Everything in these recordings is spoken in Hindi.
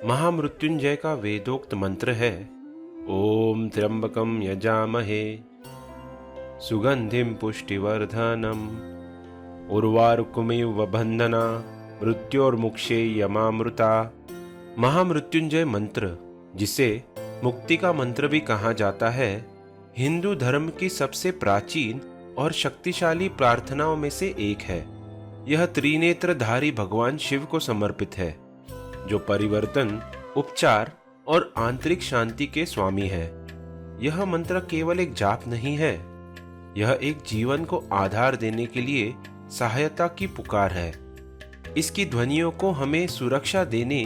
महामृत्युंजय का वेदोक्त मंत्र है ओम त्र्यंबकम यजामहे सुगंधिम पुष्टिवर्धनम उर्वारुकमिव बंधना मृत्योर्मुक्षे यमामृता। महामृत्युंजय मंत्र, जिसे मुक्ति का मंत्र भी कहा जाता है, हिंदू धर्म की सबसे प्राचीन और शक्तिशाली प्रार्थनाओं में से एक है। यह त्रिनेत्रधारी भगवान शिव को समर्पित है, जो परिवर्तन, उपचार और आंतरिक शांति के स्वामी है। यह मंत्र केवल एक जाप नहीं है, यह एक जीवन को आधार देने के लिए सहायता की पुकार है। इसकी ध्वनियों को हमें सुरक्षा देने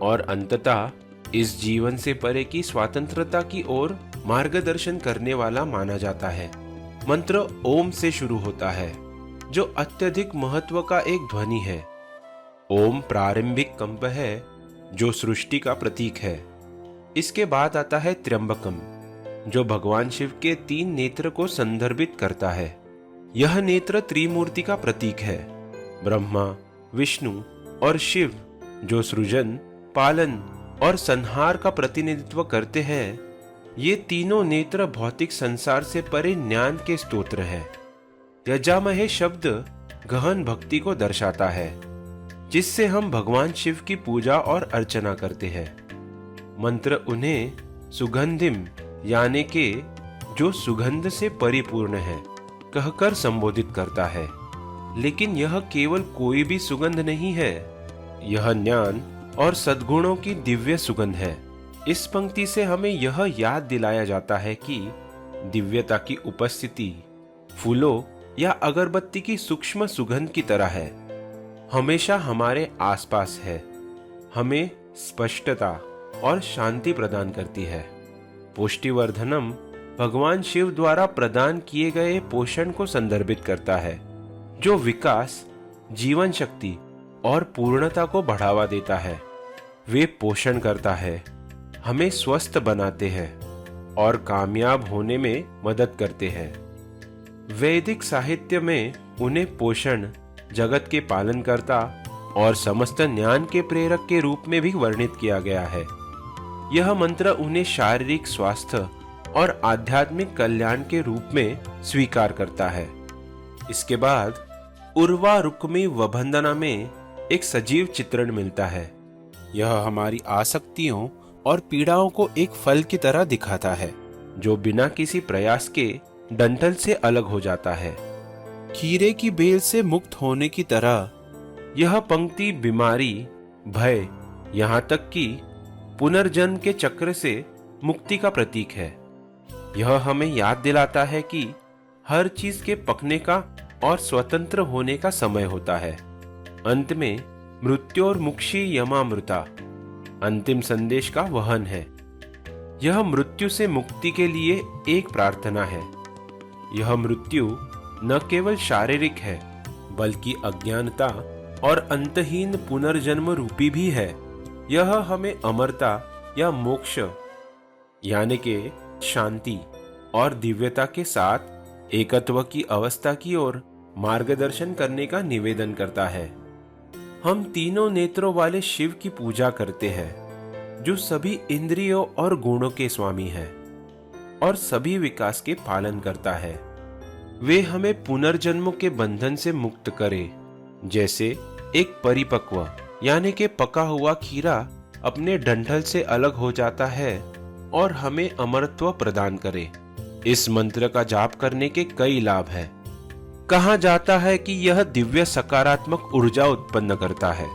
और अंततः इस जीवन से परे की स्वतंत्रता की ओर मार्गदर्शन करने वाला माना जाता है। मंत्र ओम से शुरू होता है, जो अत्यधिक महत्व का एक ध्वनि है। ओम प्रारंभिक कंप है, जो सृष्टि का प्रतीक है। इसके बाद आता है त्र्यंबकम, जो भगवान शिव के 3 नेत्र को संदर्भित करता है। यह नेत्र त्रिमूर्ति का प्रतीक है, ब्रह्मा, विष्णु और शिव, जो सृजन, पालन और संहार का प्रतिनिधित्व करते हैं। ये तीनों नेत्र भौतिक संसार से परे ज्ञान के स्तोत्र हैं। यजामहे शब्द गहन भक्ति को दर्शाता है, जिससे हम भगवान शिव की पूजा और अर्चना करते हैं। मंत्र उन्हें सुगंधिम यानी के जो सुगंध से परिपूर्ण है कहकर संबोधित करता है। लेकिन यह केवल कोई भी सुगंध नहीं है, यह ज्ञान और सद्गुणों की दिव्य सुगंध है। इस पंक्ति से हमें यह याद दिलाया जाता है कि दिव्यता की उपस्थिति फूलों या अगरबत्ती की सूक्ष्म सुगंध की तरह है, हमेशा हमारे आसपास है, हमें स्पष्टता और शांति प्रदान करती है। पुष्टिवर्धनम भगवान शिव द्वारा प्रदान किए गए पोषण को संदर्भित करता है, जो विकास, जीवन शक्ति और पूर्णता को बढ़ावा देता है। वे पोषण करता है, हमें स्वस्थ बनाते हैं और कामयाब होने में मदद करते हैं। वैदिक साहित्य में उन्हें पोषण, जगत के पालनकर्ता और समस्त ज्ञान के प्रेरक के रूप में भी वर्णित किया गया है। यह मंत्र उन्हें शारीरिक स्वास्थ्य और आध्यात्मिक कल्याण के रूप में स्वीकार करता है। इसके बाद उर्वा रुक्मी वबंधना में एक सजीव चित्रण मिलता है। यह हमारी आसक्तियों और पीड़ाओं को एक फल की तरह दिखाता है, जो बिना किसी प्रयास के डंठल से अलग हो जाता है। खीरे की बेल से मुक्त होने की तरह यह पंक्ति बीमारी, भय, यहाँ तक कि पुनर्जन्म के चक्र से मुक्ति का प्रतीक है। यह हमें याद दिलाता है कि हर चीज के पकने का और स्वतंत्र होने का समय होता है। अंत में मृत्योर्मुक्षी यमामृता अंतिम संदेश का वहन है। यह मृत्यु से मुक्ति के लिए एक प्रार्थना है। यह मृत्यु न केवल शारीरिक है, बल्कि अज्ञानता और अंतहीन पुनर्जन्म रूपी भी है। यह हमें अमरता या मोक्ष यानी के शांति और दिव्यता के साथ एकत्व की अवस्था की ओर मार्गदर्शन करने का निवेदन करता है। हम तीनों नेत्रों वाले शिव की पूजा करते हैं, जो सभी इंद्रियों और गुणों के स्वामी है और सभी विकास के पालन करता है। वे हमें पुनर्जन्मों के बंधन से मुक्त करे, जैसे एक परिपक्व यानी के पका हुआ खीरा अपने डंठल से अलग हो जाता है और हमें अमरत्व प्रदान करे। इस मंत्र का जाप करने के कई लाभ हैं। कहा जाता है कि यह दिव्य सकारात्मक ऊर्जा उत्पन्न करता है,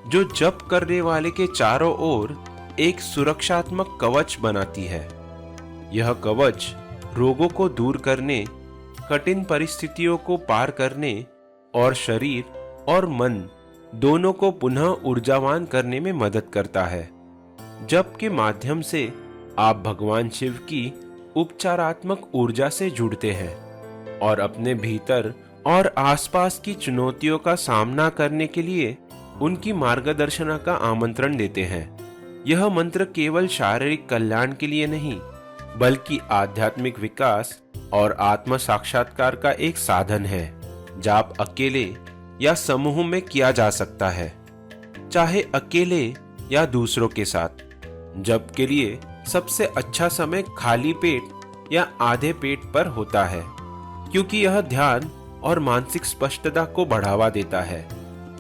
जो जप करने वाले के चारों ओर एक सुरक्षात्मक कवच बनाती है। यह कवच रोगों को दूर करने, कठिन परिस्थितियों को पार करने और शरीर और मन दोनों को पुनः ऊर्जावान करने में मदद करता है। जप के माध्यम से आप भगवान शिव की उपचारात्मक ऊर्जा से जुड़ते हैं और अपने भीतर और आसपास की चुनौतियों का सामना करने के लिए उनकी मार्गदर्शन का आमंत्रण देते हैं। यह मंत्र केवल शारीरिक कल्याण के लिए नहीं, बल्कि आध्यात्मिक विकास और आत्म साक्षात्कार का एक साधन है। जाप अकेले या समूह में किया जा सकता है, चाहे अकेले या दूसरों के साथ। जप के लिए सबसे अच्छा समय खाली पेट या आधे पेट पर होता है, क्योंकि यह ध्यान और मानसिक स्पष्टता को बढ़ावा देता है।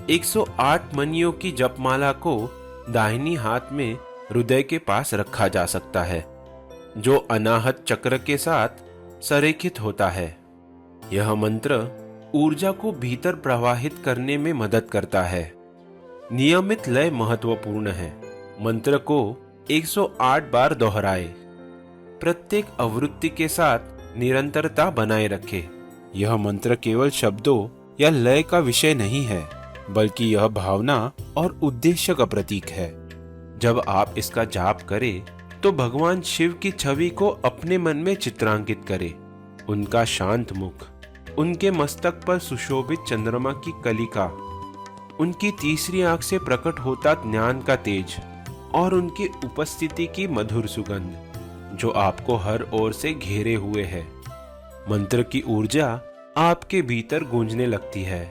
108 मणियों की जपमाला को दाहिनी हाथ में हृदय के पास रखा जा सकता है, जो अनाहत चक्र के साथ संरेखित होता है। यह मंत्र ऊर्जा को भीतर प्रवाहित करने में मदद करता है। नियमित लय महत्वपूर्ण है। मंत्र को 108 बार दोहराए। प्रत्येक आवृत्ति के साथ निरंतरता बनाए रखें। यह मंत्र केवल शब्दों या लय का विषय नहीं है, बल्कि यह भावना और उद्देश्य का प्रतीक है। जब आप इसका जाप करें तो भगवान शिव की छवि को अपने मन में चित्रांकित करें। उनका शांत मुख, उनके मस्तक पर सुशोभित चंद्रमा की कलिका, उनकी तीसरी आंख से प्रकट होता ज्ञान का तेज और उनकी उपस्थिति की मधुर सुगंध, जो आपको हर ओर से घेरे हुए है। मंत्र की ऊर्जा आपके भीतर गूंजने लगती है,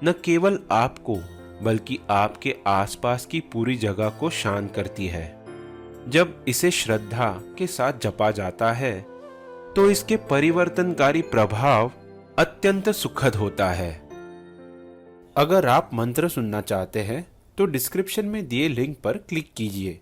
न केवल आपको बल्कि आपके आसपास की पूरी जगह को शांत करती है। जब इसे श्रद्धा के साथ जपा जाता है तो इसके परिवर्तनकारी प्रभाव अत्यंत सुखद होता है। अगर आप मंत्र सुनना चाहते हैं तो डिस्क्रिप्शन में दिए लिंक पर क्लिक कीजिए।